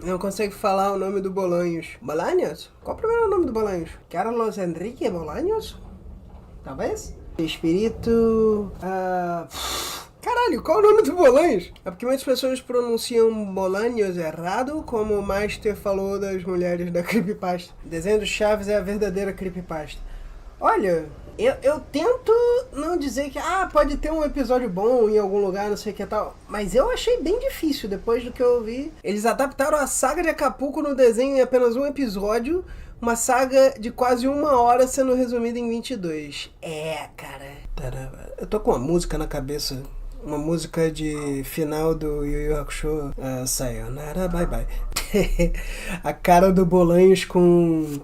Não consegue falar o nome do Bolanhos. Bolanhos? Qual o primeiro nome do Bolanhos? Carlos Enrique Bolanhos? Talvez? Espírito... Caralho, qual o nome do Bolanhos? É porque muitas pessoas pronunciam Bolanhos errado, como o Master falou das mulheres da Creepypasta. O desenho do Chaves é a verdadeira Creepypasta. Olha, eu tento não dizer que pode ter um episódio bom em algum lugar, não sei o que tal, mas eu achei bem difícil depois do que eu ouvi. Eles adaptaram a saga de Acapulco no desenho em apenas um episódio, uma saga de quase 1 hora sendo resumida em 22. Cara. Eu tô com uma música na cabeça. Uma música de final do Yu Yu Hakusho, Sayonara Bye Bye. A cara do Bolanhos com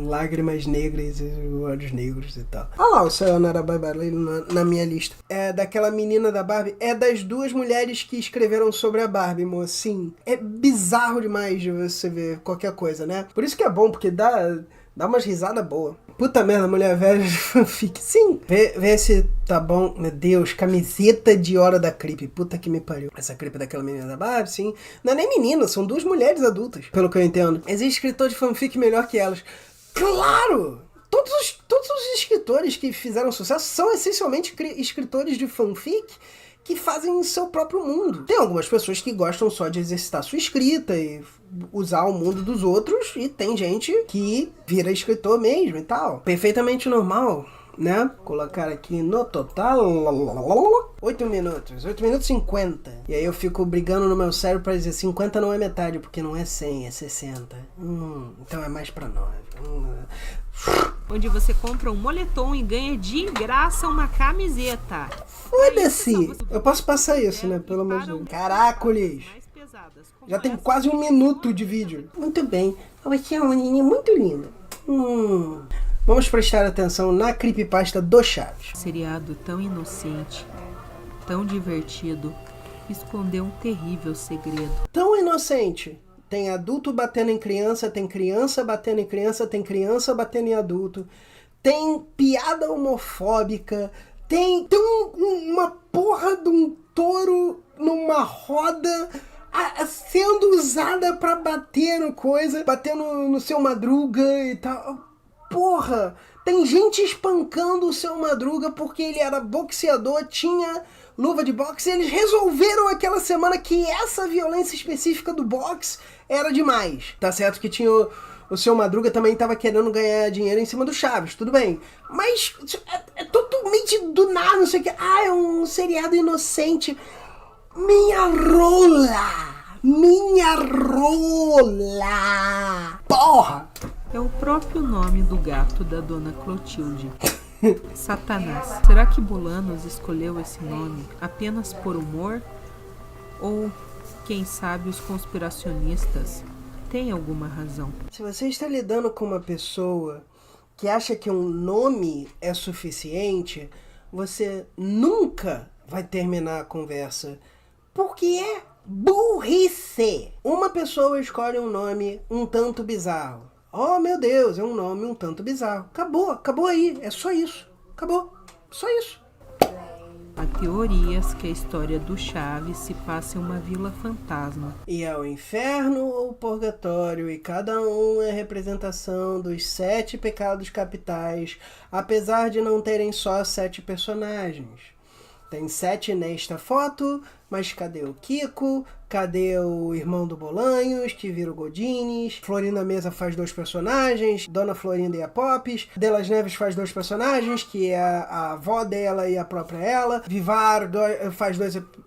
lágrimas negras e olhos negros e tal. Olha lá o Sayonara Bye Bye na minha lista. É daquela menina da Barbie. É das 2 mulheres que escreveram sobre a Barbie, moço. Sim, é bizarro demais de você ver qualquer coisa, né? Por isso que é bom, porque dá umas risadas boas. Puta merda, mulher velha de fanfic. Sim. Vê se tá bom. Meu Deus, camiseta de hora da Creep. Puta que me pariu. Essa Creep é daquela menina da Barbie, sim. Não é nem menina, são 2 mulheres adultas, pelo que eu entendo. Existe escritor de fanfic melhor que elas. Claro! Todos os escritores que fizeram sucesso são essencialmente escritores de fanfic que fazem o seu próprio mundo. Tem algumas pessoas que gostam só de exercitar sua escrita e usar o mundo dos outros, e tem gente que vira escritor mesmo e tal. Perfeitamente normal, né? Colocar aqui no total 8 minutos e 50. E aí eu fico brigando no meu cérebro pra dizer 50 não é metade, porque não é 100, é 60. Então é mais pra 9. Onde você compra um moletom e ganha de graça uma camiseta. Foda-se! Eu posso passar isso, né? Pelo amor de Deus. Caracoles! Já tem quase 1 minuto de vídeo. Muito bem. Você é uma menina muito linda. Vamos prestar atenção na creepypasta do Chaves. Seriado tão inocente, tão divertido, escondeu um terrível segredo. Tão inocente. Tem adulto batendo em criança, tem criança batendo em criança, tem criança batendo em adulto. Tem piada homofóbica. Tem uma porra de um touro numa roda sendo usada pra bater no coisa, batendo no Seu Madruga e tal. Porra, tem gente espancando o Seu Madruga porque ele era boxeador, tinha luva de boxe, e eles resolveram aquela semana que essa violência específica do boxe era demais. Tá certo que tinha o Seu Madruga também tava querendo ganhar dinheiro em cima do Chaves, tudo bem. Mas é totalmente do nada, não sei o que. É um seriado inocente. Minha rola! Porra! É o próprio nome do gato da dona Clotilde. Satanás. Será que Bolanos escolheu esse nome apenas por humor? Ou, quem sabe, os conspiracionistas têm alguma razão? Se você está lidando com uma pessoa que acha que um nome é suficiente, você nunca vai terminar a conversa. Porque é burrice. Uma pessoa escolhe um nome um tanto bizarro. Oh, meu Deus, é um nome um tanto bizarro. Acabou aí. É só isso. Acabou. Só isso. Há teorias que a história do Chaves se passa em uma vila fantasma. E é o inferno ou o purgatório, e cada um é representação dos 7 pecados capitais, apesar de não terem só 7 personagens. Tem 7 nesta foto, mas cadê o Kiko? Cadê o irmão do Bolanhos, que vira o Godines? Florinda Mesa faz 2 personagens, Dona Florinda e a Pops. Delas Neves faz 2 personagens, que é a avó dela e a própria ela. Vivar faz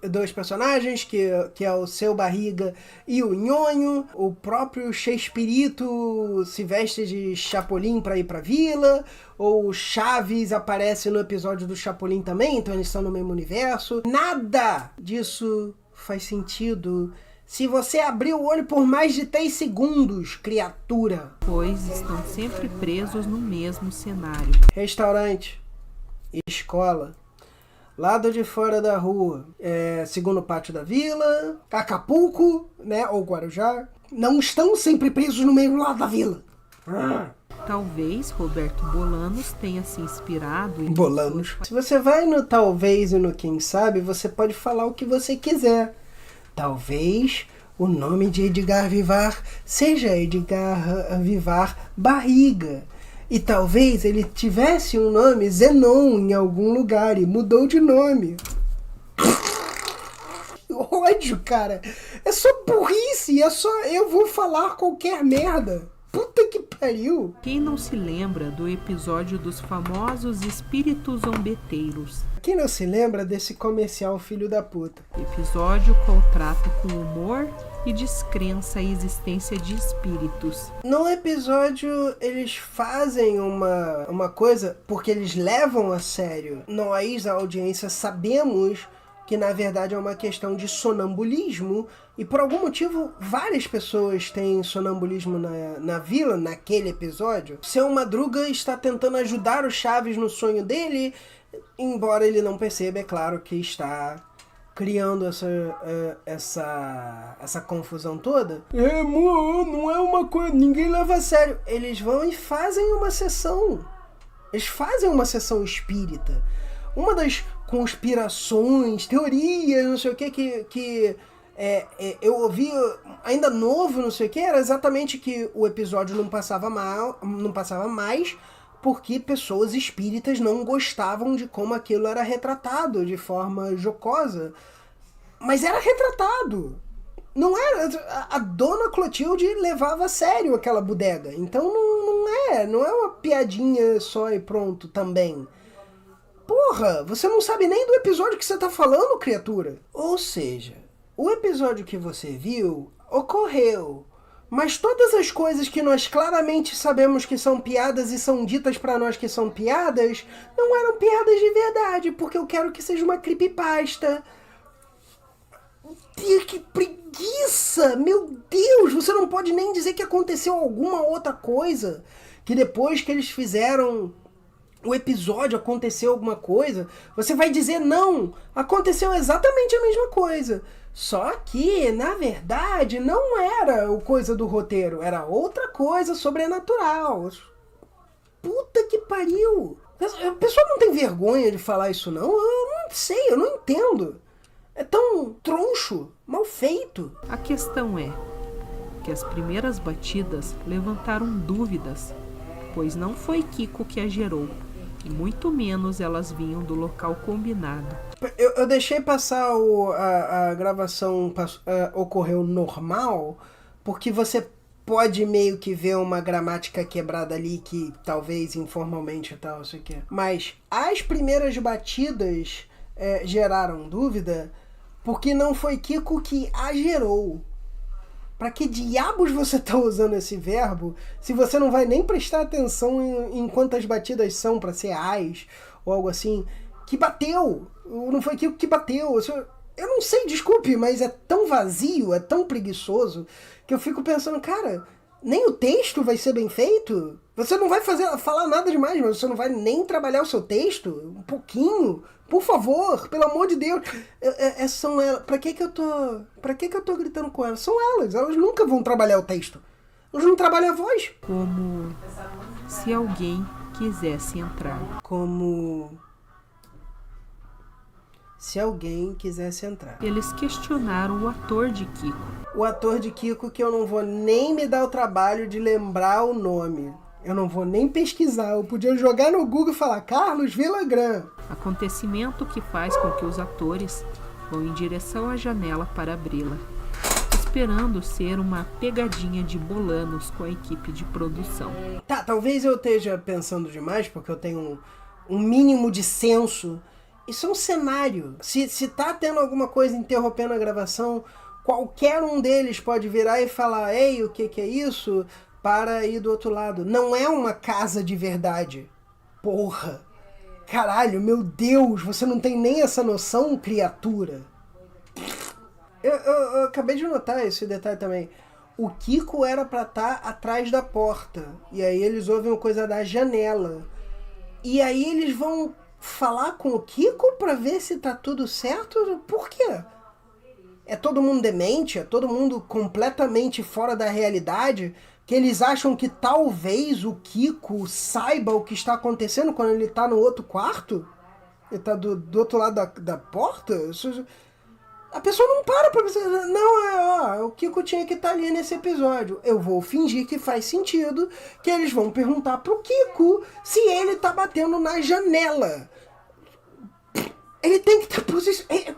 2 personagens, que é o Seu Barriga e o Nhonho. O próprio Chespirito se veste de Chapolin pra ir pra vila. Ou o Chaves aparece no episódio do Chapolin também, então eles estão no mesmo universo. Nada disso faz sentido se você abrir o olho por mais de 3 segundos, criatura. Pois estão sempre presos no mesmo cenário. Restaurante, escola, lado de fora da rua, segundo pátio da vila, Acapulco, né, ou Guarujá, não estão sempre presos no mesmo lado da vila. Talvez Roberto Bolanos tenha se inspirado em Bolanos. Se você vai no talvez e no quem sabe, você pode falar o que você quiser. Talvez o nome de Edgar Vivar seja Edgar Vivar Barriga. E talvez ele tivesse um nome Zenon em algum lugar e mudou de nome. Ódio, cara. É só burrice. É só eu vou falar qualquer merda. Puta que pariu. Quem não se lembra do episódio dos famosos espíritos zombeteiros? Quem não se lembra desse comercial filho da puta? Episódio qual trata com humor e descrença a existência de espíritos. No episódio, eles fazem uma coisa porque eles levam a sério. Nós, a audiência, sabemos que na verdade é uma questão de sonambulismo, e por algum motivo várias pessoas têm sonambulismo na vila, naquele episódio. Seu Madruga está tentando ajudar o Chaves no sonho dele, embora ele não perceba, é claro, que está criando essa confusão toda. Não é uma coisa, ninguém leva a sério. Eles vão e fazem uma sessão. Eles fazem uma sessão espírita. Uma das conspirações, teorias, não sei o que eu ouvi ainda novo, não sei o que, era exatamente que o episódio não passava mais porque pessoas espíritas não gostavam de como aquilo era retratado de forma jocosa. Mas era retratado. Não era. A dona Clotilde levava a sério aquela bodega. Então não é uma piadinha só e pronto também. Porra, você não sabe nem do episódio que você tá falando, criatura. Ou seja, o episódio que você viu ocorreu, mas todas as coisas que nós claramente sabemos que são piadas e são ditas pra nós que são piadas, não eram piadas de verdade, porque eu quero que seja uma creepypasta. Que preguiça! Meu Deus, você não pode nem dizer que aconteceu alguma outra coisa, que depois que eles fizeram o episódio aconteceu alguma coisa, você vai dizer não, aconteceu exatamente a mesma coisa. Só que, na verdade, não era o coisa do roteiro, era outra coisa sobrenatural. Puta que pariu! A pessoa não tem vergonha de falar isso não? Eu não sei, eu não entendo. É tão troncho, mal feito. A questão é que as primeiras batidas levantaram dúvidas, pois não foi Kiko que a gerou. E muito menos elas vinham do local combinado. Eu deixei passar a gravação ocorreu normal, porque você pode meio que ver uma gramática quebrada ali que talvez informalmente e tal, isso aqui. Mas as primeiras batidas geraram dúvida porque não foi Kiko que a gerou. Pra que diabos você tá usando esse verbo se você não vai nem prestar atenção em quantas batidas são pra ser as ou algo assim? Que bateu! Não foi Kiko que bateu. Eu não sei, desculpe, mas é tão vazio, é tão preguiçoso que eu fico pensando, cara, nem o texto vai ser bem feito? Você não vai falar nada demais, mas você não vai nem trabalhar o seu texto? Um pouquinho? Por favor, pelo amor de Deus. São elas. Pra que eu tô gritando com elas? São elas. Elas nunca vão trabalhar o texto. Elas não trabalham a voz. Como se alguém quisesse entrar. Como se alguém quisesse entrar. Eles questionaram o ator de Kiko. O ator de Kiko, que eu não vou nem me dar o trabalho de lembrar o nome. Eu não vou nem pesquisar. Eu podia jogar no Google e falar Carlos Villagrán. Acontecimento que faz com que os atores vão em direção à janela para abri-la, esperando ser uma pegadinha de Bolanos com a equipe de produção. Tá, talvez eu esteja pensando demais, porque eu tenho um mínimo de senso. Isso é um cenário. Se tá tendo alguma coisa interrompendo a gravação, qualquer um deles pode virar e falar: ei, o que é isso? Para ir do outro lado. Não é uma casa de verdade. Porra. Caralho, meu Deus, você não tem nem essa noção, criatura. Eu acabei de notar esse detalhe também. O Kiko era pra estar atrás da porta. E aí eles ouvem uma coisa da janela. E aí eles vão falar com o Kiko pra ver se tá tudo certo? Por quê? É todo mundo demente? É todo mundo completamente fora da realidade? que eles acham que talvez o Kiko saiba o que está acontecendo quando ele tá no outro quarto? Ele tá do outro lado da porta? A pessoa não para pra pensar, não, o Kiko tinha que estar ali nesse episódio. Eu vou fingir que faz sentido, que eles vão perguntar pro Kiko se ele tá batendo na janela. Ele tem que estar posicionado.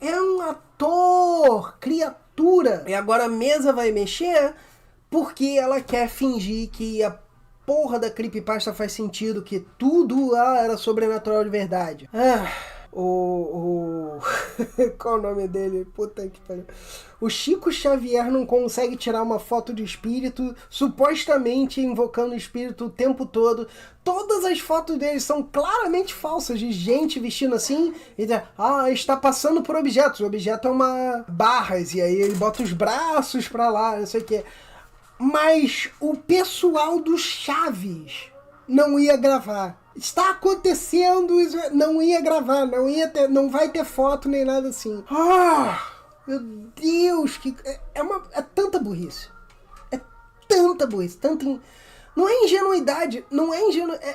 É um ator, criatura. E agora a mesa vai mexer porque ela quer fingir que a porra da creepypasta faz sentido, que tudo era sobrenatural de verdade. Qual o nome dele? Puta que pariu. O Chico Xavier não consegue tirar uma foto de espírito, supostamente invocando o espírito o tempo todo. Todas as fotos dele são claramente falsas, de gente vestindo assim, e está passando por objetos. O objeto é uma barras, e aí ele bota os braços pra lá, não sei o que. Mas o pessoal do Chaves não ia gravar. Está acontecendo isso, não ia gravar, não vai ter foto nem nada assim. Meu Deus, é tanta burrice. É tanta burrice, não é ingenuidade,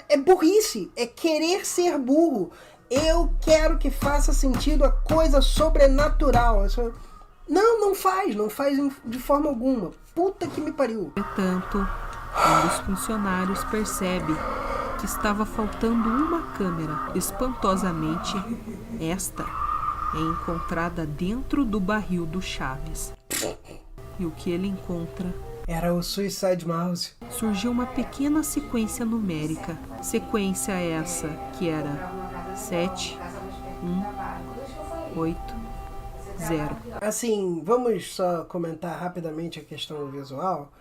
é burrice, é querer ser burro. Eu quero que faça sentido a coisa sobrenatural. Não faz de forma alguma. Puta que me pariu. Entretanto, um dos funcionários percebe que estava faltando uma câmera. Espantosamente, esta é encontrada dentro do barril do Chaves. E o que ele encontra? Era o Suicide Mouse. Surgiu uma pequena sequência numérica. Sequência essa que era 7, 1, 8, 0. Assim, vamos só comentar rapidamente a questão visual.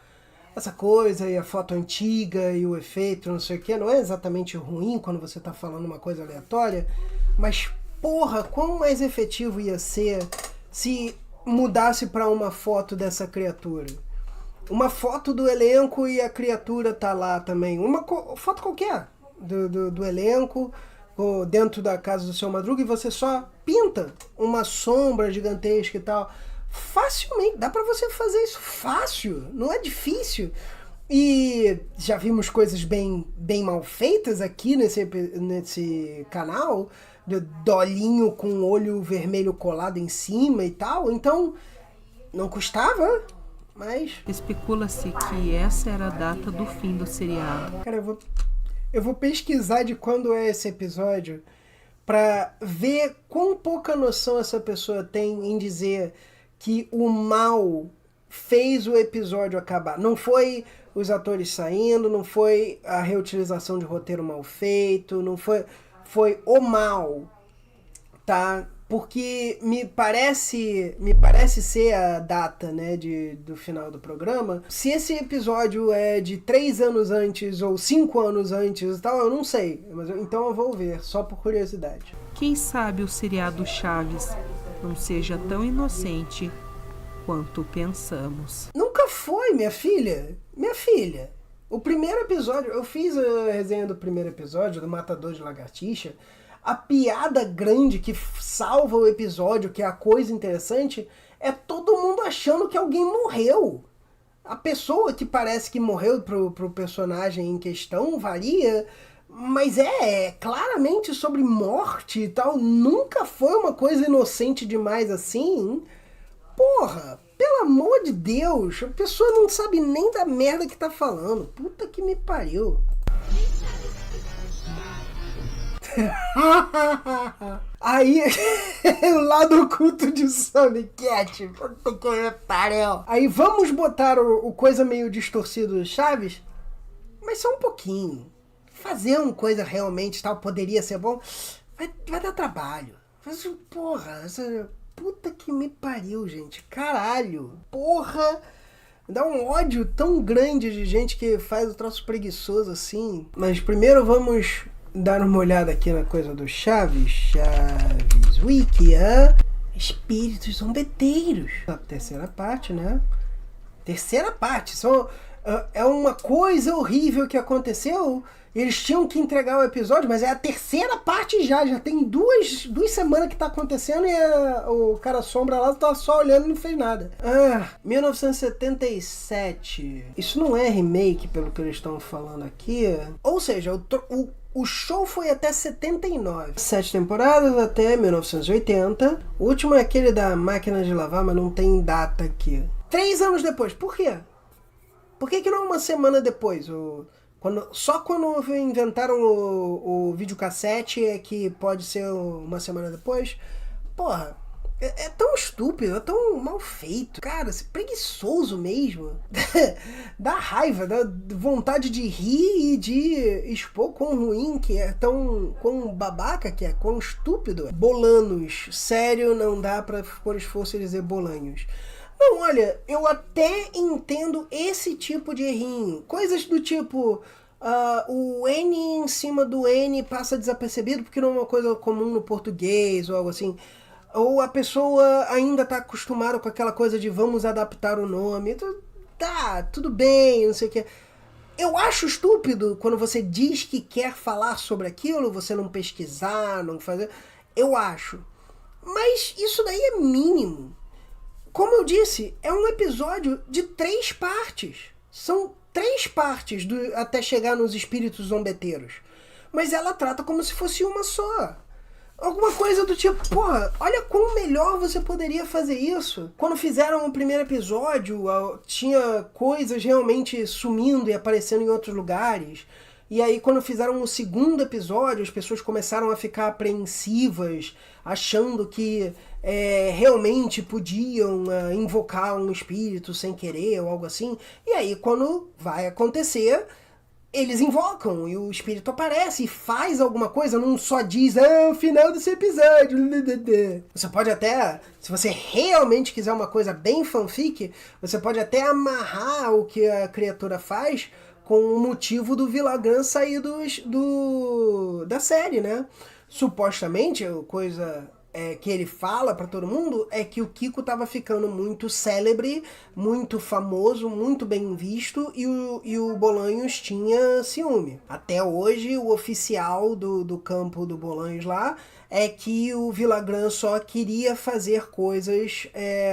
Essa coisa e a foto antiga e o efeito, não sei o que, não é exatamente ruim quando você tá falando uma coisa aleatória, mas porra, quão mais efetivo ia ser se mudasse para uma foto dessa criatura. Uma foto do elenco e a criatura tá lá também. Uma foto qualquer do elenco, ou dentro da casa do Seu Madruga, e você só pinta uma sombra gigantesca e tal. Facilmente, dá pra você fazer isso fácil, não é difícil. E já vimos coisas bem mal feitas aqui nesse canal, de dolinho com olho vermelho colado em cima e tal, então não custava, mas... Especula-se que essa era a data do fim do seriado. Cara, eu vou pesquisar de quando é esse episódio pra ver quão pouca noção essa pessoa tem em dizer que o mal fez o episódio acabar. Não foi os atores saindo, não foi a reutilização de roteiro mal feito, não foi o mal, tá? Porque me parece ser a data, né, do final do programa. Se esse episódio é de 3 anos antes ou 5 anos antes e tal, eu não sei. Então eu vou ver, só por curiosidade. Quem sabe o seriado Chaves não seja tão inocente quanto pensamos. Nunca foi, minha filha. Minha filha. O primeiro episódio, eu fiz a resenha do primeiro episódio, do Matador de Lagartixa. A piada grande que salva o episódio, que é a coisa interessante, é todo mundo achando que alguém morreu. A pessoa que parece que morreu pro personagem em questão varia, mas é claramente sobre morte e tal. Nunca foi uma coisa inocente demais assim. Porra, pelo amor de Deus, a pessoa não sabe nem da merda que tá falando. Puta que me pariu. Aí, o lado oculto de Sammy Cat. Puta que me pariu. Aí vamos botar o coisa meio distorcido do Chaves, mas só um pouquinho. Fazer uma coisa realmente tal poderia ser bom, vai dar trabalho. Porra, puta que me pariu, gente. Caralho. Porra. Dá um ódio tão grande de gente que faz o troço preguiçoso assim. Mas primeiro vamos dar uma olhada aqui na coisa do Chaves. Chaves Wiki. Espíritos zombeteiros. A terceira parte, né? Terceira parte. São é uma coisa horrível que aconteceu. Eles tinham que entregar o episódio, mas é a terceira parte já tem duas semanas que tá acontecendo e o cara sombra lá tá só olhando e não fez nada. 1977. Isso não é remake, pelo que eles estão falando aqui. Ou seja, o show foi até 79. 7 temporadas até 1980. O último é aquele da máquina de lavar, mas não tem data aqui. 3 anos depois. Por quê? Por que não uma semana depois? Só quando inventaram o videocassete é que pode ser uma semana depois. Porra, é tão estúpido, é tão mal feito. Cara, é preguiçoso mesmo. Dá raiva, dá vontade de rir e de expor quão ruim que é, quão babaca que é, quão estúpido. Bolanos, sério, não dá pra pôr esforço e dizer Bolanhos. Não, olha, eu até entendo esse tipo de errinho. Coisas do tipo, o N em cima do N passa desapercebido porque não é uma coisa comum no português ou algo assim. Ou a pessoa ainda está acostumada com aquela coisa de vamos adaptar o nome. Tá, tudo bem, não sei o que. Eu acho estúpido quando você diz que quer falar sobre aquilo, você não pesquisar, não fazer. Eu acho. Mas isso daí é mínimo. Como eu disse, é um episódio de 3 partes. São 3 partes até chegar nos espíritos zombeteiros. Mas ela trata como se fosse uma só. Alguma coisa do tipo, porra, olha quão melhor você poderia fazer isso. Quando fizeram o primeiro episódio, tinha coisas realmente sumindo e aparecendo em outros lugares. E aí quando fizeram o segundo episódio, as pessoas começaram a ficar apreensivas, achando que realmente podiam invocar um espírito sem querer ou algo assim. E aí quando vai acontecer, eles invocam e o espírito aparece e faz alguma coisa, não só diz, o final desse episódio. Você pode até, se você realmente quiser uma coisa bem fanfic, você pode até amarrar o que a criatura faz com o motivo do Villagrán sair da série, né? Supostamente, a coisa que ele fala pra todo mundo é que o Kiko tava ficando muito célebre, muito famoso, muito bem visto e o Bolanhos tinha ciúme. Até hoje, o oficial do campo do Bolanhos lá é que o Villagrán só queria fazer coisas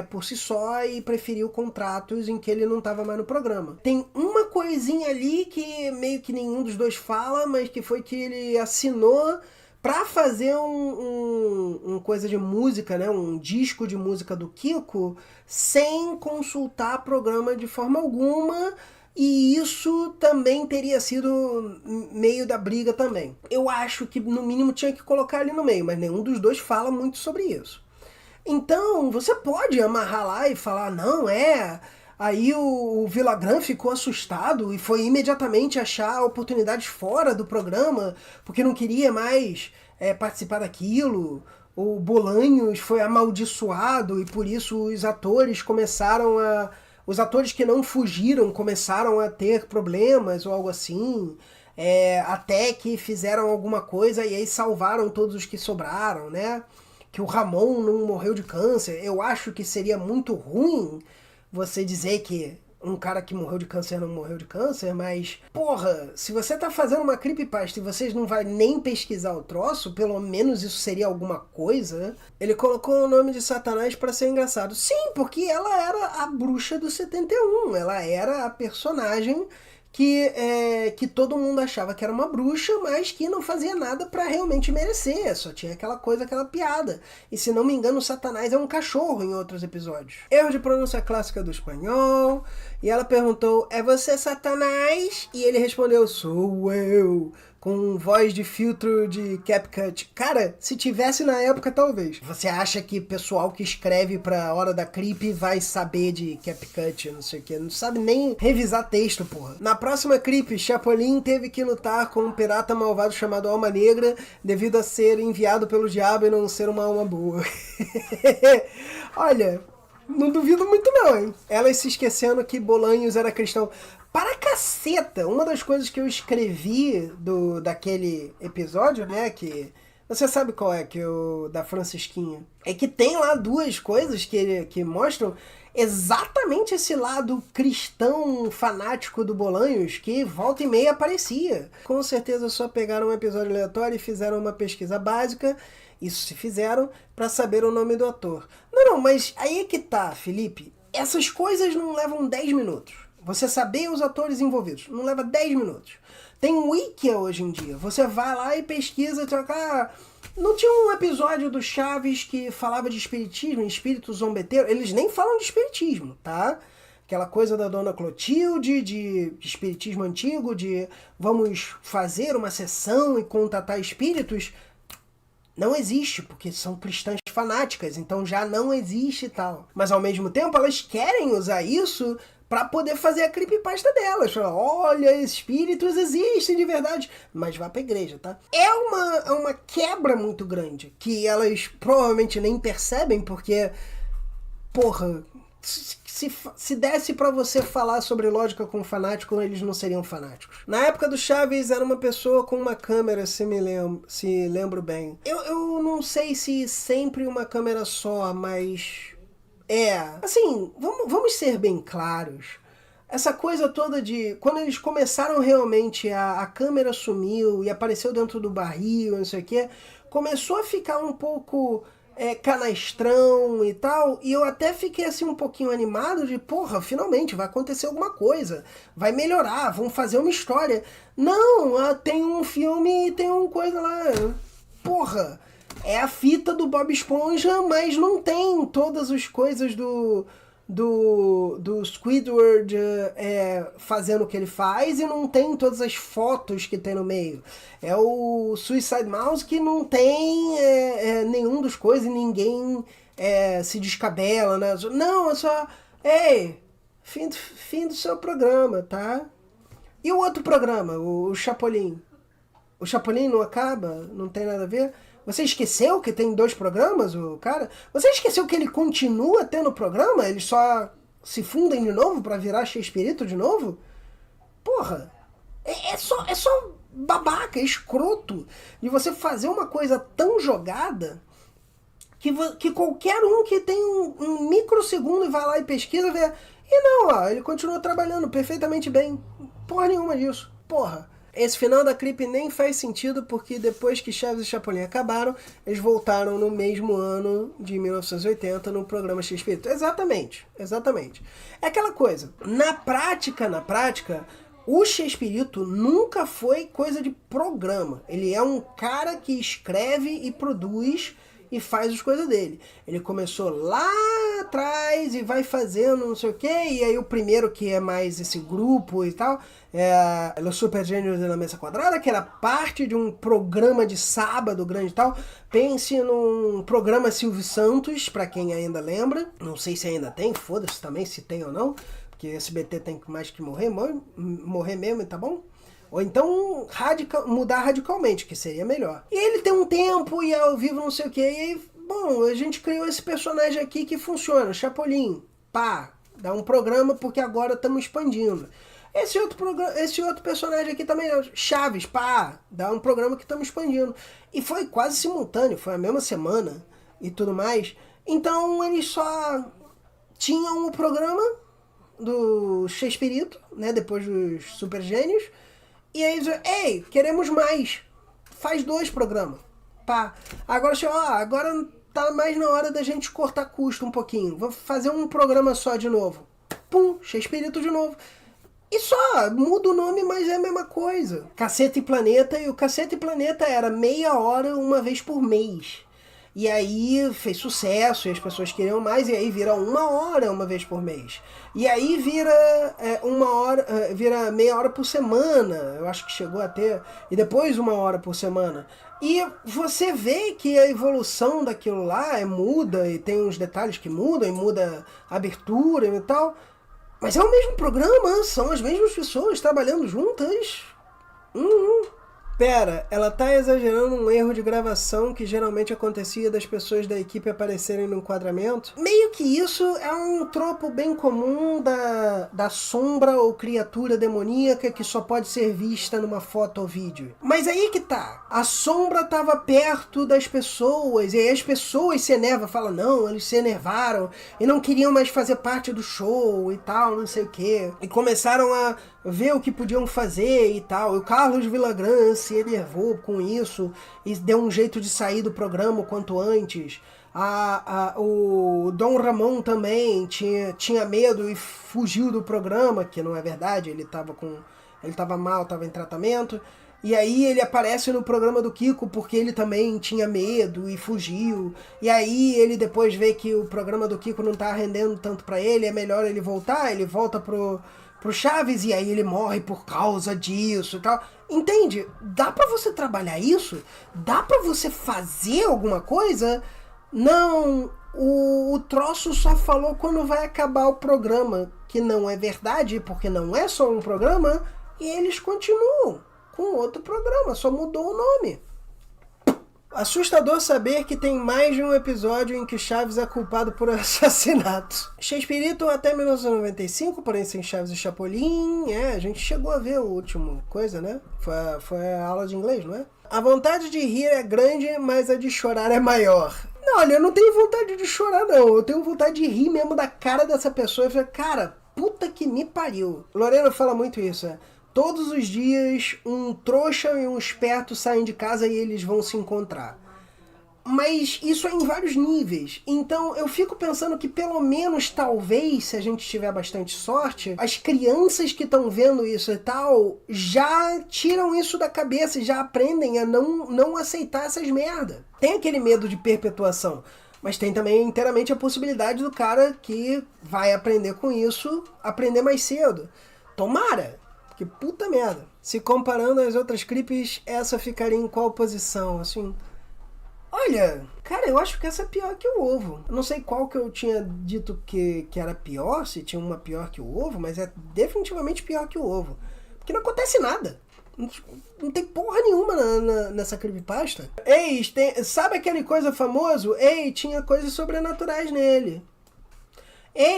por si só e preferiu contratos em que ele não estava mais no programa. Tem uma coisinha ali que meio que nenhum dos dois fala, mas que foi que ele assinou pra fazer um coisa de música, né? Um disco de música do Kiko, sem consultar programa de forma alguma. E isso também teria sido meio da briga também. Eu acho que no mínimo tinha que colocar ali no meio, mas nenhum dos dois fala muito sobre isso. Então, você pode amarrar lá e falar, não, Aí o Villagrán ficou assustado e foi imediatamente achar oportunidades fora do programa, porque não queria mais participar daquilo. O Bolanhos foi amaldiçoado e por isso os atores começaram a... Os atores que não fugiram começaram a ter problemas ou algo assim. Até que fizeram alguma coisa e aí salvaram todos os que sobraram, né? Que o Ramon não morreu de câncer. Eu acho que seria muito ruim você dizer que um cara que morreu de câncer não morreu de câncer, mas, porra, se você tá fazendo uma creepypasta e vocês não vai nem pesquisar o troço, pelo menos isso seria alguma coisa, né? Ele colocou o nome de Satanás pra ser engraçado. Sim, porque ela era a bruxa do 71, ela era a personagem que todo mundo achava que era uma bruxa, mas que não fazia nada pra realmente merecer, só tinha aquela coisa, aquela piada. E se não me engano, o Satanás é um cachorro em outros episódios. Erro de pronúncia clássica do espanhol, e ela perguntou, é você Satanás? E ele respondeu, sou eu, com voz de filtro de CapCut. Cara, se tivesse na época, talvez. Você acha que pessoal que escreve pra Hora da Creep vai saber de CapCut, não sei o que, não sabe nem revisar texto, porra. Na próxima Creep, Chapolin teve que lutar com um pirata malvado chamado Alma Negra devido a ser enviado pelo diabo e não ser uma alma boa. Olha, não duvido muito não, hein? Elas se esquecendo que Bolanhos era cristão. Para caceta! Uma das coisas que eu escrevi daquele episódio, né, que Você sabe qual é que o da Francisquinha? É que tem lá duas coisas que mostram exatamente esse lado cristão fanático do Bolanhos que volta e meia aparecia. Com certeza só pegaram um episódio aleatório e fizeram uma pesquisa básica, isso se fizeram, para saber o nome do ator. Não, mas aí é que tá, Felipe. Essas coisas não levam 10 minutos. Você saber os atores envolvidos não leva 10 minutos. Tem um wiki hoje em dia. Você vai lá e pesquisa e troca. Não tinha um episódio do Chaves que falava de espiritismo, espírito zombeteiro? Eles nem falam de espiritismo, tá? Aquela coisa da Dona Clotilde, de espiritismo antigo, de vamos fazer uma sessão e contatar espíritos. Não existe, porque são cristãs fanáticas, então já não existe e tal. Mas ao mesmo tempo elas querem usar isso para poder fazer a creepypasta delas. Falar, olha, espíritos existem de verdade. Mas vá pra igreja, tá? É uma quebra muito grande, que elas provavelmente nem percebem, porque, porra, se desse pra você falar sobre lógica com fanático, eles não seriam fanáticos. Na época do Chaves, era uma pessoa com uma câmera, se lembro bem. Eu não sei se sempre uma câmera só, mas... assim, vamos ser bem claros. Essa coisa toda de... Quando eles começaram realmente, a câmera sumiu e apareceu dentro do barril, não sei o quê, começou a ficar um pouco canastrão e tal, e eu até fiquei assim um pouquinho animado de, porra, finalmente vai acontecer alguma coisa, vai melhorar, vão fazer uma história. Não, tem um filme e tem uma coisa lá, porra... É a fita do Bob Esponja, mas não tem todas as coisas do Squidward fazendo o que ele faz, e não tem todas as fotos que tem no meio. É o Suicide Mouse que não tem nenhum dos coisas e ninguém se descabela, né? Não, é só... Ei, fim do seu programa, tá? E o outro programa, o Chapolin? O Chapolin não acaba? Não tem nada a ver? Você esqueceu que tem 2 programas, o cara? Você esqueceu que ele continua tendo programa? Eles só se fundem de novo pra virar Chespirito de novo? Porra, é só babaca, escroto de você fazer uma coisa tão jogada que qualquer um que tem um microsegundo e vai lá e pesquisa vê. E não, ó, ele continua trabalhando perfeitamente bem. Porra nenhuma disso. Porra. Esse final da Creep nem faz sentido, porque depois que Chaves e Chapolin acabaram, eles voltaram no mesmo ano de 1980 no programa Chespirito. Exatamente. É aquela coisa, na prática, o Chespirito nunca foi coisa de programa. Ele é um cara que escreve e produz e faz as coisas dele. Ele começou lá atrás e vai fazendo não sei o que, e aí o primeiro que é mais esse grupo e tal, é Los Super Gênios da Mesa Quadrada, que era parte de um programa de sábado grande e tal. Pense num programa Silvio Santos, pra quem ainda lembra. Não sei se ainda tem, foda-se também se tem ou não, porque SBT tem mais que morrer mesmo, tá bom? Ou então mudar radicalmente, que seria melhor. E ele tem um tempo e é ao vivo não sei o que. E aí, bom, a gente criou esse personagem aqui que funciona. Chapolin, pá, dá um programa porque agora estamos expandindo. Esse outro personagem aqui também, Chaves, pá, dá um programa que estamos expandindo. E foi quase simultâneo, foi a mesma semana e tudo mais. Então eles só tinham o programa do Chespirito, né, depois dos Super Gênios. E aí eles, ei, queremos mais. Faz 2 programas. Pá. Agora tá mais na hora da gente cortar custo um pouquinho. Vou fazer um programa só de novo. Pum, Chespirito de novo. E só, muda o nome, mas é a mesma coisa. Caceta e Planeta, e o Caceta e Planeta era meia hora uma vez por mês. E aí fez sucesso, e as pessoas queriam mais, e aí vira 1 hora uma vez por mês. E aí vira vira meia hora por semana, eu acho que chegou a ter, e depois 1 hora por semana. E você vê que a evolução daquilo lá muda, e tem uns detalhes que mudam, e muda a abertura e tal. Mas é o mesmo programa, são as mesmas pessoas trabalhando juntas. Pera, ela tá exagerando um erro de gravação que geralmente acontecia das pessoas da equipe aparecerem no enquadramento? Meio que isso é um tropo bem comum da sombra ou criatura demoníaca que só pode ser vista numa foto ou vídeo. Mas aí que tá, a sombra tava perto das pessoas e aí as pessoas se enervam, falam, não, eles se enervaram e não queriam mais fazer parte do show e tal, não sei o que. E começaram a ver o que podiam fazer e tal. E o Carlos Villagrán se enervou com isso e deu um jeito de sair do programa o quanto antes. O Dom Ramon também tinha medo e fugiu do programa, que não é verdade, ele tava mal, estava em tratamento. E aí ele aparece no programa do Kiko porque ele também tinha medo e fugiu. E aí ele depois vê que o programa do Kiko não tá rendendo tanto pra ele, é melhor ele voltar, ele volta pro Chaves e aí ele morre por causa disso e tal. Entende? Dá pra você trabalhar isso? Dá pra você fazer alguma coisa? Não, o troço só falou quando vai acabar o programa, que não é verdade, porque não é só um programa, e eles continuam com outro programa, só mudou o nome. Assustador saber que tem mais de um episódio em que Chaves é culpado por assassinato. Chespirito até 1995, porém sem Chaves e Chapolin. A gente chegou a ver o último coisa, né? Foi a aula de inglês, não é? A vontade de rir é grande, mas a de chorar é maior. Não, olha, eu não tenho vontade de chorar, não. Eu tenho vontade de rir mesmo da cara dessa pessoa. Eu falei, cara, puta que me pariu. Lorena fala muito isso, Todos os dias, um trouxa e um esperto saem de casa e eles vão se encontrar. Mas isso é em vários níveis. Então eu fico pensando que pelo menos, talvez, se a gente tiver bastante sorte, as crianças que estão vendo isso e tal, já tiram isso da cabeça e já aprendem a não aceitar essas merda. Tem aquele medo de perpetuação. Mas tem também inteiramente a possibilidade do cara que vai aprender com isso, aprender mais cedo. Tomara! Que puta merda. Se comparando às outras clipes, essa ficaria em qual posição? Assim, olha, cara, eu acho que essa é pior que o ovo. Eu não sei qual que eu tinha dito que era pior, se tinha uma pior que o ovo, mas é definitivamente pior que o ovo. Porque não acontece nada. Não tem porra nenhuma nessa creepypasta. Sabe aquele coisa famoso? Tinha coisas sobrenaturais nele.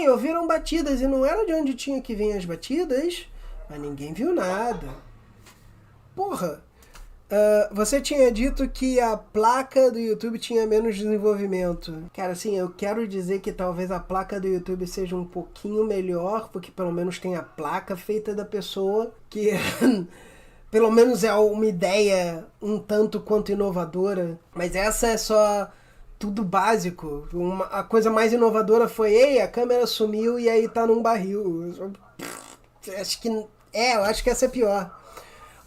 Ouviram batidas e não era de onde tinha que vir as batidas... Mas ninguém viu nada. Porra, você tinha dito que a placa do YouTube tinha menos desenvolvimento. Cara, assim, eu quero dizer que talvez a placa do YouTube seja um pouquinho melhor, porque pelo menos tem a placa feita da pessoa, que pelo menos é uma ideia um tanto quanto inovadora. Mas essa é só tudo básico. A coisa mais inovadora foi, a câmera sumiu e aí tá num barril. Eu acho que essa é pior.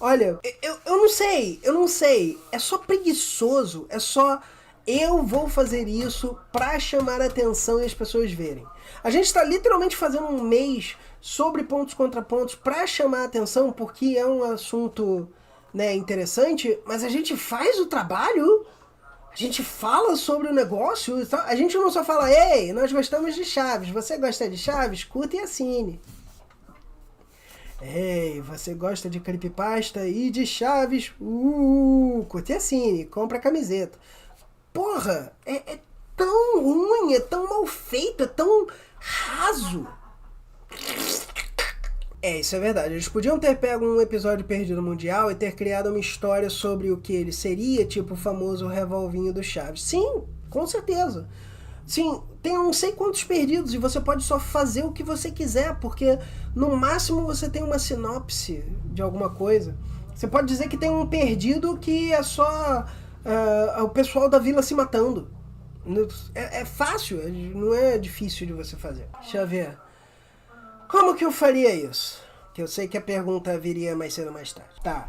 Olha, eu não sei. É só preguiçoso. É só eu vou fazer isso pra chamar a atenção e as pessoas verem. A gente tá literalmente fazendo um mês sobre pontos contra pontos pra chamar a atenção, porque é um assunto, né, interessante, mas a gente faz o trabalho, a gente fala sobre o negócio, a gente não só fala, nós gostamos de Chaves, você gosta de Chaves? Curta e assine. Você gosta de creepypasta e de Chaves? Curte e assine, compra a camiseta. Porra, é tão ruim, é tão mal feito, é tão raso. Isso é verdade. Eles podiam ter pego um episódio perdido mundial e ter criado uma história sobre o que ele seria, tipo o famoso revolvinho do Chaves. Sim, com certeza. Sim, tem não sei quantos perdidos e você pode só fazer o que você quiser, porque no máximo você tem uma sinopse de alguma coisa. Você pode dizer que tem um perdido que é só o pessoal da vila se matando. É fácil, não é difícil de você fazer. Deixa eu ver. Como que eu faria isso? Que eu sei que a pergunta viria mais cedo ou mais tarde. Tá.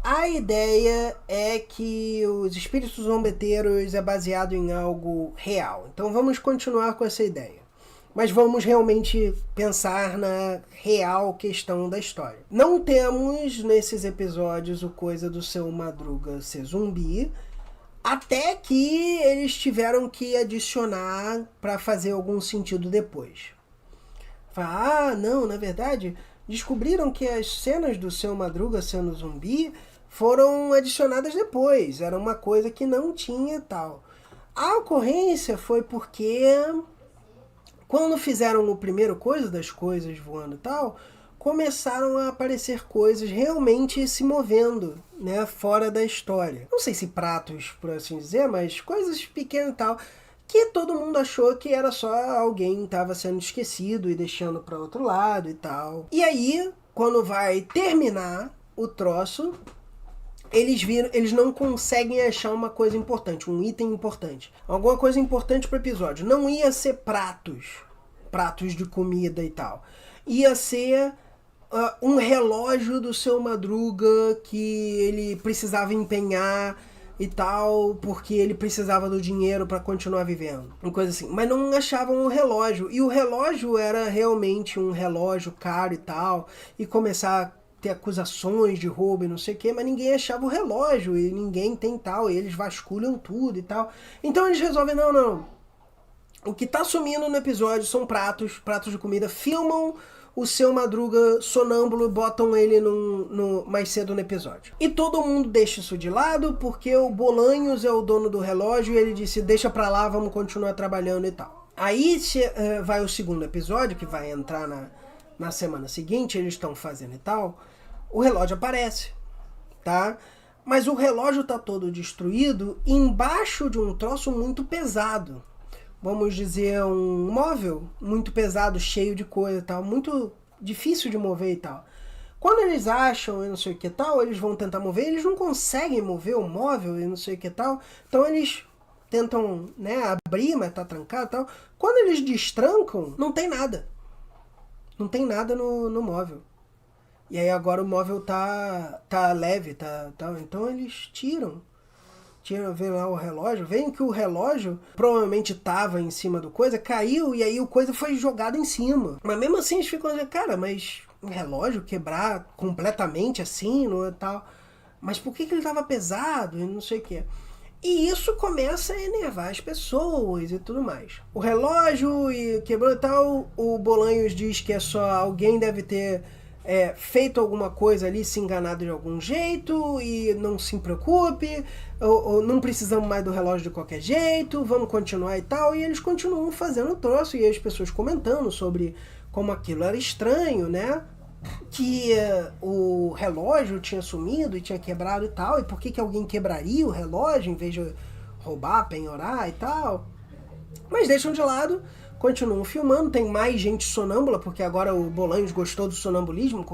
A ideia é que os espíritos zombeteiros é baseado em algo real. Então vamos continuar com essa ideia. Mas vamos realmente pensar na real questão da história. Não temos nesses episódios o coisa do Seu Madruga ser zumbi, até que eles tiveram que adicionar para fazer algum sentido depois. Não, na verdade, descobriram que as cenas do Seu Madruga sendo zumbi foram adicionadas depois. Era uma coisa que não tinha e tal. A ocorrência foi porque quando fizeram o primeiro coisa das coisas voando e tal, começaram a aparecer coisas realmente se movendo, né, fora da história. Não sei se pratos, por assim dizer, mas coisas pequenas e tal, que todo mundo achou que era só alguém estava sendo esquecido e deixando para outro lado e tal. E aí, quando vai terminar o troço, eles não conseguem achar uma coisa importante, um item importante. Alguma coisa importante pro episódio. Não ia ser pratos de comida e tal. Ia ser um relógio do Seu Madruga que ele precisava empenhar e tal, porque ele precisava do dinheiro para continuar vivendo. Uma coisa assim. Mas não achavam o relógio. E o relógio era realmente um relógio caro e tal. E começar a ter acusações de roubo e não sei o que, mas ninguém achava o relógio e ninguém tem tal, e eles vasculham tudo e tal. Então eles resolvem, não. O que tá sumindo no episódio são pratos de comida, filmam o Seu Madruga sonâmbulo e botam ele mais cedo no episódio. E todo mundo deixa isso de lado, porque o Bolanhos é o dono do relógio e ele disse, deixa pra lá, vamos continuar trabalhando e tal. Aí vai o segundo episódio, que vai entrar na semana seguinte, eles estão fazendo e tal, o relógio aparece, tá? Mas o relógio tá todo destruído embaixo de um troço muito pesado. Vamos dizer, um móvel muito pesado, cheio de coisa e tal, muito difícil de mover e tal. Quando eles acham e não sei o que tal, eles vão tentar mover, eles não conseguem mover o móvel e não sei o que tal, então eles tentam, né, abrir, mas tá trancado e tal. Quando eles destrancam, não tem nada. Não tem nada no móvel. E aí agora o móvel tá leve, então eles tiram, vem lá o relógio, veem que o relógio provavelmente tava em cima do coisa, caiu e aí o coisa foi jogado em cima. Mas mesmo assim eles ficam dizendo, cara, mas o relógio quebrar completamente assim, não é tal. Mas por que ele tava pesado e não sei o que. E isso começa a enervar as pessoas e tudo mais. O relógio quebrou e tal, o Bolanhos diz que é só alguém deve ter feito alguma coisa ali, se enganado de algum jeito, e não se preocupe, ou não precisamos mais do relógio de qualquer jeito, vamos continuar e tal. E eles continuam fazendo o troço, e as pessoas comentando sobre como aquilo era estranho, né? Que o relógio tinha sumido e tinha quebrado e tal, e por que alguém quebraria o relógio em vez de roubar, penhorar e tal. Mas deixam de lado, continuam filmando, tem mais gente sonâmbula, porque agora o Bolanhos gostou do sonambulismo,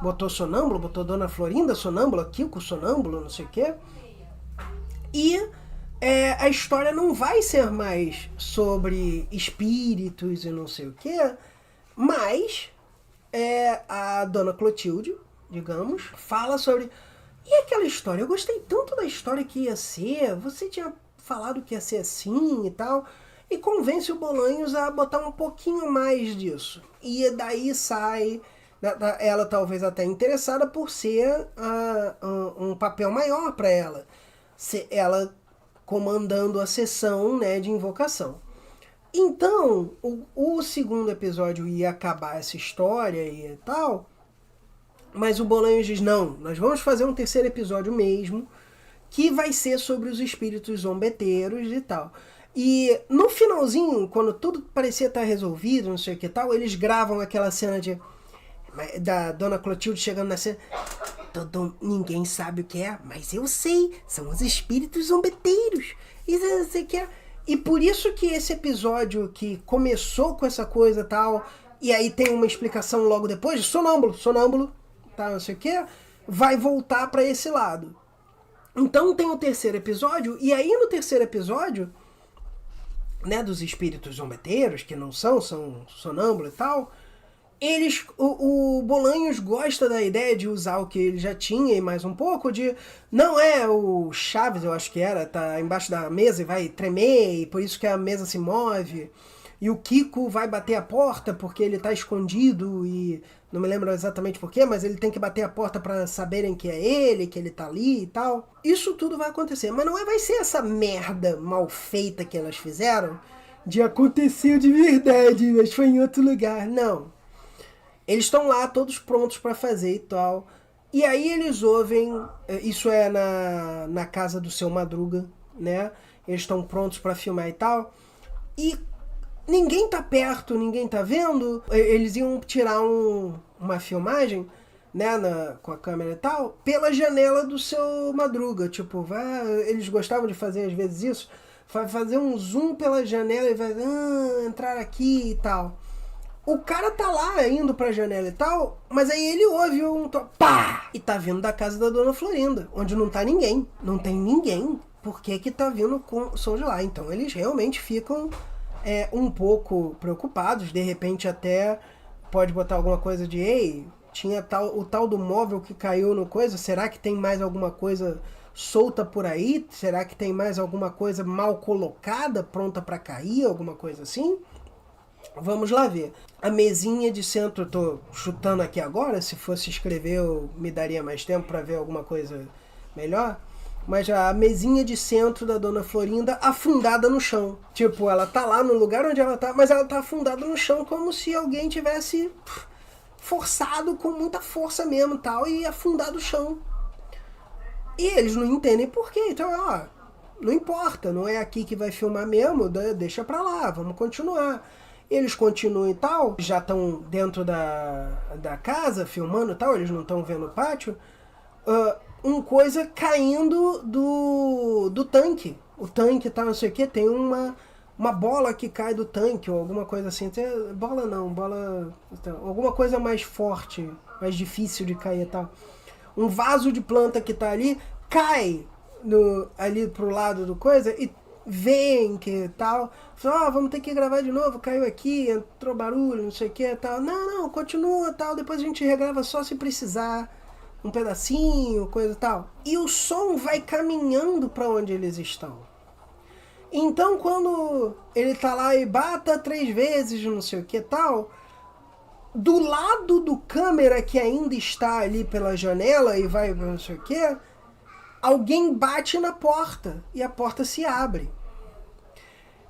botou sonâmbulo, botou Dona Florinda sonâmbula, Kiko sonâmbulo, não sei o quê. E a história não vai ser mais sobre espíritos e não sei o quê, mas a Dona Clotilde, digamos, fala sobre... E aquela história? Eu gostei tanto da história que ia ser, você tinha falado que ia ser assim e tal, e convence o Bolanhos a botar um pouquinho mais disso. E daí sai, ela talvez até interessada por ser um papel maior para ela, ela comandando a sessão, né, de invocação. Então, o segundo episódio ia acabar essa história e tal, mas o Bolanhos diz, não, nós vamos fazer um terceiro episódio mesmo, que vai ser sobre os espíritos zombeteiros e tal. E no finalzinho, quando tudo parecia estar resolvido, não sei o que tal, eles gravam aquela cena da Dona Clotilde chegando na cena, ninguém sabe o que é, mas eu sei, são os espíritos zombeteiros, e não sei o que é. E por isso que esse episódio que começou com essa coisa e tal, e aí tem uma explicação logo depois, sonâmbulo, tá, não sei o que, vai voltar para esse lado. Então tem o terceiro episódio, e aí no terceiro episódio, né, dos espíritos zombeteiros, que não são sonâmbulo e tal, o Bolanhos gosta da ideia de usar o que ele já tinha e mais um pouco não é o Chaves, eu acho que tá embaixo da mesa e vai tremer, e por isso que a mesa se move, e o Kiko vai bater a porta porque ele tá escondido e não me lembro exatamente porquê, mas ele tem que bater a porta para saberem que é ele, que ele tá ali e tal. Isso tudo vai acontecer, mas não vai ser essa merda mal feita que elas fizeram de acontecer de verdade, mas foi em outro lugar, não. Eles estão lá todos prontos para fazer e tal. E aí eles ouvem, isso é na casa do Seu Madruga, né? Eles estão prontos para filmar e tal. E ninguém tá perto, ninguém tá vendo. Eles iam tirar uma filmagem, né, com a câmera e tal, pela janela do Seu Madruga. Tipo, eles gostavam de fazer às vezes isso. Vai fazer um zoom pela janela e vai entrar aqui e tal. O cara tá lá indo pra janela e tal, mas aí ele ouve pá! E tá vindo da casa da Dona Florinda, onde não tá ninguém. Não tem ninguém. Por que tá vindo com o som de lá? Então eles realmente ficam um pouco preocupados. De repente até pode botar alguma coisa de ei, tinha o tal do móvel que caiu no coisa. Será que tem mais alguma coisa solta por aí? Será que tem mais alguma coisa mal colocada, pronta pra cair? Alguma coisa assim? Vamos lá ver. A mesinha de centro, eu tô chutando aqui agora, se fosse escrever eu me daria mais tempo para ver alguma coisa melhor. Mas a mesinha de centro da Dona Florinda afundada no chão. Tipo, ela tá lá no lugar onde ela tá, mas ela tá afundada no chão como se alguém tivesse forçado com muita força mesmo tal, e afundado o chão. E eles não entendem por quê. Então, não importa, não é aqui que vai filmar mesmo, deixa pra lá, vamos continuar. Eles continuam e tal, já estão dentro da casa, filmando e tal, eles não estão vendo o pátio. Coisa caindo do tanque. O tanque tal, não sei o que, tem uma bola que cai do tanque, ou alguma coisa assim. Bola não, alguma coisa mais forte, mais difícil de cair e tal. Um vaso de planta que tá ali, cai ali pro lado do coisa e vem que tal, vamos ter que gravar de novo, caiu aqui, entrou barulho, não sei o que tal. Não, continua tal, depois a gente regrava só se precisar, um pedacinho, coisa e tal. E o som vai caminhando para onde eles estão. Então quando ele tá lá e bata 3 vezes, não sei o que tal, do lado do câmera que ainda está ali pela janela e vai não sei o que, alguém bate na porta e a porta se abre.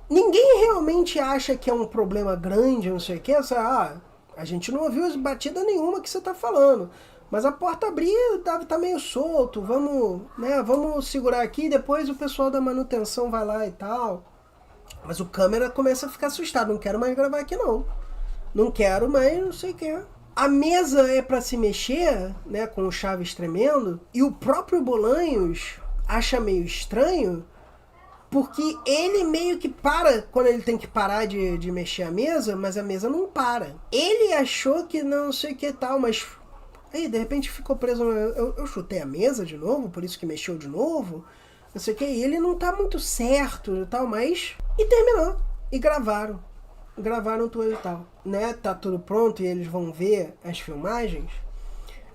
Ninguém realmente acha que é um problema grande, não sei o que. A gente não ouviu batida nenhuma que você está falando. Mas a porta abriu, tá meio solto. Vamos segurar aqui e depois o pessoal da manutenção vai lá e tal. Mas o câmera começa a ficar assustado. Não quero mais gravar aqui não. Não quero mais não sei o que. A mesa é para se mexer, né, com o Chaves tremendo, e o próprio Bolanhos acha meio estranho, porque ele meio que para quando ele tem que parar de mexer a mesa, mas a mesa não para. Ele achou que não sei o que tal, mas aí de repente ficou preso. Eu chutei a mesa de novo, por isso que mexeu de novo, não sei o que, e ele não tá muito certo e tal, mas... E terminou, e gravaram tudo e tal, né? Tá tudo pronto e eles vão ver as filmagens.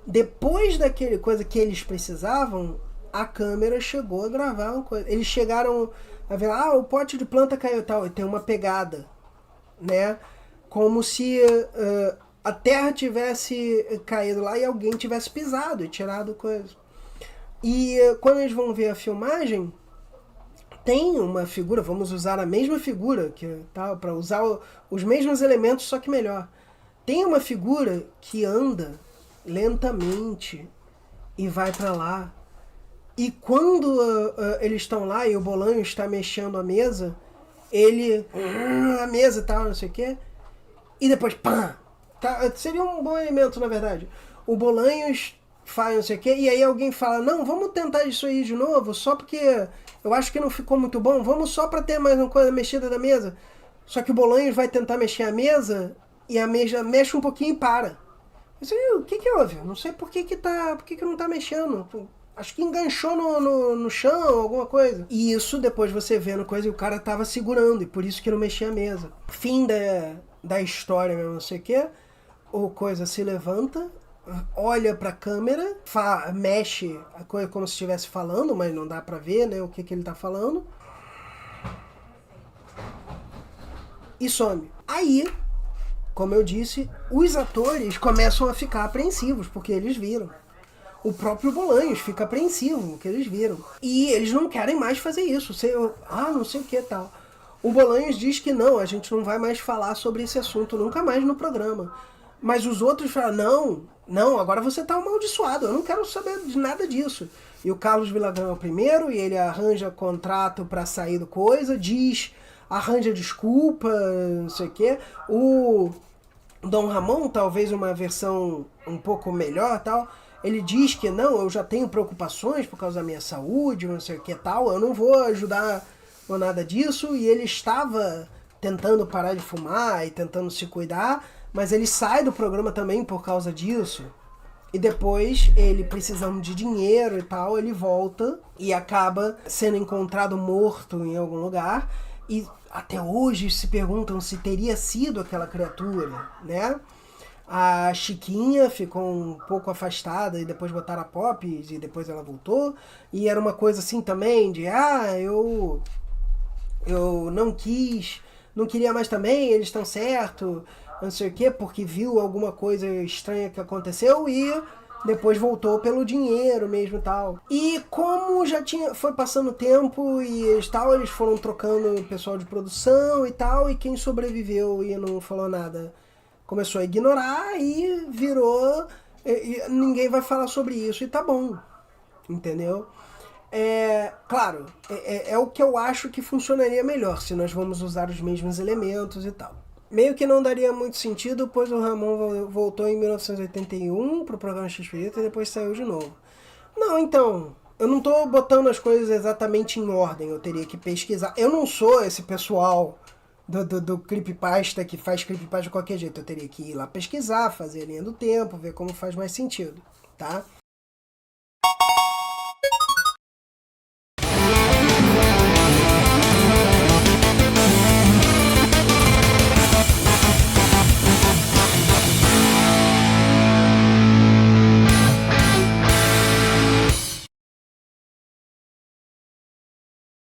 Depois daquele coisa que eles precisavam, a câmera chegou a gravar uma coisa. Eles chegaram a ver, o pote de planta caiu e tal, e tem uma pegada, né? Como se a terra tivesse caído lá e alguém tivesse pisado e tirado coisa. E quando eles vão ver a filmagem, tem uma figura, vamos usar a mesma figura, para usar os mesmos elementos, só que melhor. Tem uma figura que anda lentamente e vai para lá. E quando eles estão lá e o Bolanho está mexendo a mesa, a mesa e tal, não sei o quê, e depois, pá! Seria um bom elemento, na verdade. O Bolanhos faz não sei o quê, e aí alguém fala, não, vamos tentar isso aí de novo, só porque eu acho que não ficou muito bom, vamos só para ter mais uma coisa mexida da mesa. Só que o Bolanhos vai tentar mexer a mesa, e a mesa mexe um pouquinho e para. Eu sei, o que houve? Não sei por que não tá mexendo. Acho que enganchou no chão, alguma coisa. E isso depois você vendo coisa e o cara tava segurando, e por isso que não mexia a mesa. Fim da história mesmo, não sei o que. O coisa se levanta, olha pra câmera, mexe a coisa como se estivesse falando, mas não dá pra ver, né, o que ele tá falando. E some. Aí, como eu disse, os atores começam a ficar apreensivos, porque eles viram. O próprio Bolanhos fica apreensivo, porque eles viram. E eles não querem mais fazer isso. Não sei o que tal. O Bolanhos diz que não, a gente não vai mais falar sobre esse assunto nunca mais no programa. Mas os outros falam, não, agora você tá amaldiçoado, eu não quero saber de nada disso. E o Carlos Villagrán é o primeiro, e ele arranja contrato pra sair do coisa, arranja desculpa, não sei o quê. O Dom Ramon, talvez uma versão um pouco melhor, tal, ele diz que não, eu já tenho preocupações por causa da minha saúde, não sei o que tal, eu não vou ajudar ou nada disso, e ele estava tentando parar de fumar e tentando se cuidar, mas ele sai do programa também por causa disso. E depois, ele precisando de dinheiro e tal, ele volta e acaba sendo encontrado morto em algum lugar. E até hoje se perguntam se teria sido aquela criatura, né? A Chiquinha ficou um pouco afastada e depois botaram a Pop e depois ela voltou. E era uma coisa assim também de, eu não queria mais também, eles estão certo, não sei o quê, porque viu alguma coisa estranha que aconteceu e depois voltou pelo dinheiro mesmo e tal. E como foi passando tempo e tal, eles foram trocando o pessoal de produção e tal, e quem sobreviveu e não falou nada começou a ignorar e virou... ninguém vai falar sobre isso e tá bom, entendeu? Claro, é o que eu acho que funcionaria melhor se nós vamos usar os mesmos elementos e tal. Meio que não daria muito sentido, pois o Ramon voltou em 1981 pro programa X-Pirito e depois saiu de novo. Não, então, eu não tô botando as coisas exatamente em ordem, eu teria que pesquisar. Eu não sou esse pessoal do creepypasta que faz creepypasta de qualquer jeito. Eu teria que ir lá pesquisar, fazer a linha do tempo, ver como faz mais sentido, tá?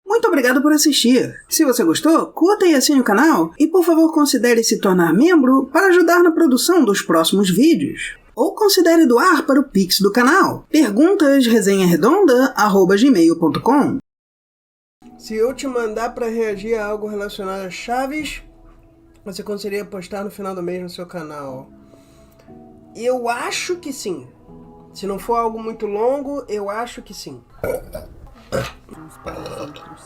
Muito obrigado por assistir. Se você gostou, curta e assine o canal e por favor considere se tornar membro para ajudar na produção dos próximos vídeos. Ou considere doar para o Pix do canal. Perguntas resenharedonda@gmail.com. Se eu te mandar para reagir a algo relacionado a Chaves, você conseguiria postar no final do mês no seu canal? Eu acho que sim. Se não for algo muito longo, eu acho que sim. Uns para os outros.